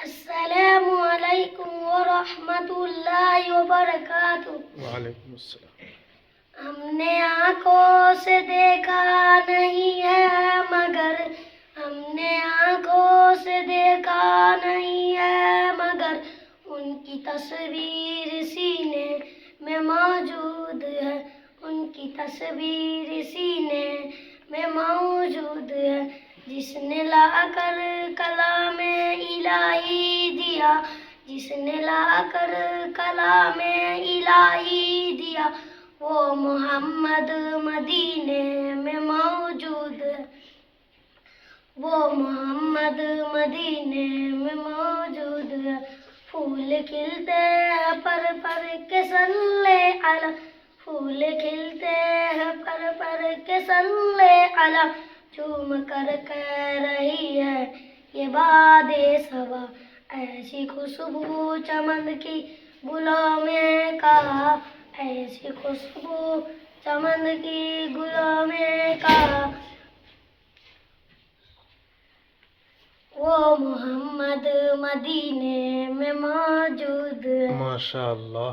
السلام علیکم ورحمۃ اللہ وبرکاتہ۔ وعلیکم السلام۔ ہم نے آنکھوں سے دیکھا نہیں ہے مگر ہم نے آنکھوں سے دیکھا نہیں ہے مگر ان کی تصویر سینے میں موجود ہے، ان کی تصویر سینے میں موجود ہے۔ جس نے لا کر کلام الہی دیا، جس نے لا کر کلام الہی دیا، وہ محمد مدینے میں موجود ہے، وہ محمد مدینے میں موجود ہے۔ پھول کھلتے ہیں پر پر کے صلی علی، پھول کھلتے ہیں پر پر کے صلی علی، چوم کر کہہ رہی ہے یہ باد صبا، ایسی خوشبو چمن کی گلوں میں کہا، ایسی خوشبو چمن کی گلوں میں کہا، وہ محمد مدینے میں موجود ہے۔ ماشاء اللہ۔